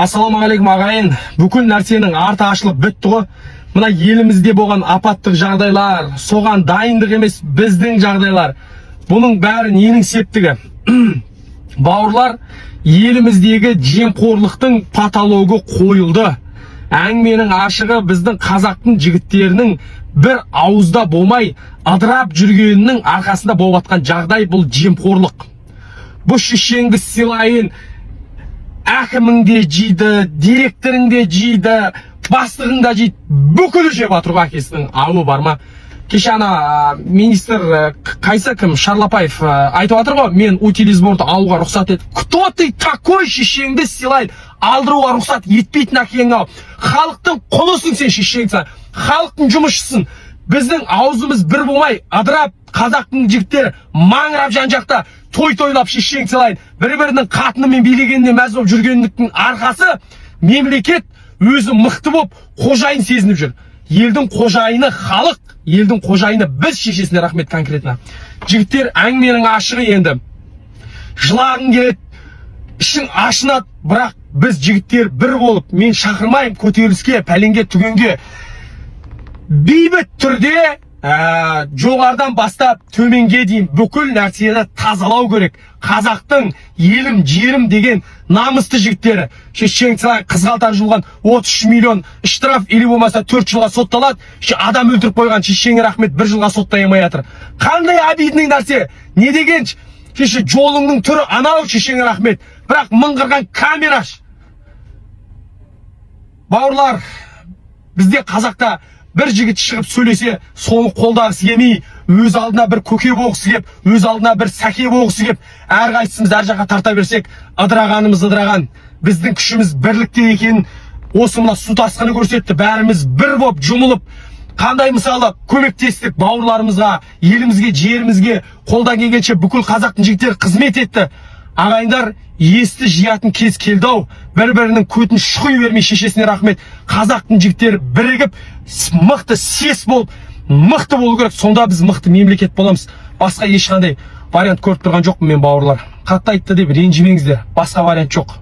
Ассалаумағалейкум ағайын. Бүкіл нәрсенің арты ашылып бітті ғой. Мына елімізде болған апаттық жағдайлар, соған дайындық емес біздің жағдайлар. Бұның бәрі ненің септігі? Бауырлар, еліміздегі жемқорлықтың патологы қойылды. Әңгіменің ашығы біздің қазақтың жігіттерінің бір ауызда болмай адырап жүргенінің арқасында болып жатқан жағдай бұл жемқорлық. Бұл шешеңді сыйлайын, әкіміңде жейді, директорыңде жейді, бастығыңда жейді, бүкілі жеп жатыр әкесінің ауы бар ма? Кеше ана министр қайсы кім Шарлапаев айтып жатыр ғой, мен утилизборды алуға рұқсат ет. Кто ты такой шешеңді сыйлайын, алдыруға рұқсат етпейтін әкең ау? Халықтың құлысың сен шешеңсің, халықтың жұмысшысың. Біздің аузымыз бір болмай, адырап, қазақтың жігіттері маңырап жан-жақта той-тойлап шешең сыйлайын. Бір-бірінің қатынымен билегеніне мәз болып жүргендіктің арқасы мемлекет өзі мықты болып қожайын сезініп жүр. Елдің қожайыны халық, елдің қожайыны біз шешесіне рахмет конкретно. Жігіттер әңгіменің ашығы енді. Жылағың келеді, ішің ашынады, бірақ біз жігіттер бір болып, мен шақырмайым көтеріліске, пәленге, түгенге. Бейбіт түрде жоғардан бастап төменге дейін бүкіл нәрсені тазалау керек. Қазақтың елім, жерім деген намысты жігіттері. Шешең сылай қызғалтан жұлған 33 миллион штраф или болмаса 4 жылға сотталады. Адам өлтіріп қойған шешеңе рахмет 1 жылға соттай алмай жатыр. Қандай обидный нәрсе? Не деген? Шеше жолыңның түрі анау, шешеңе рахмет. Бірақ мыңғырған камераш. Бауырлар, бізде қазақта бір жігіт шығып сөйлесе, соны қолдағысы келмей, өз алдына бір көке болғысы кеп, өз алдына бір сәке болғысы кеп, әрқайсымыз әр жаққа тарта берсек, ыдырағанымыз ыдыраған. Біздің күшіміз бірлікте екенін осы мына су тасқыны көрсетті. Бәріміз бір боп жұмылып, қандай мысалы көмектестік бауырларымызға, елімізге, жерімізге, қолдан келгенше бүкіл қазақтың жігіттері қызмет етті. Ағайындар, есті жиятын кез келді ау. Бір-бірінің көтін шұқи бермей шешесіне рахмет. Қазақтың жігіттері бірігіп, мықты сес болып, мықты болу керек. Сонда біз мықты мемлекет боламыз. Басқа ешқандай вариант көріп тұрған жоқпын мен, бауырлар. Қатты айтты деп ренжімеңіздер. Басқа вариант жоқ.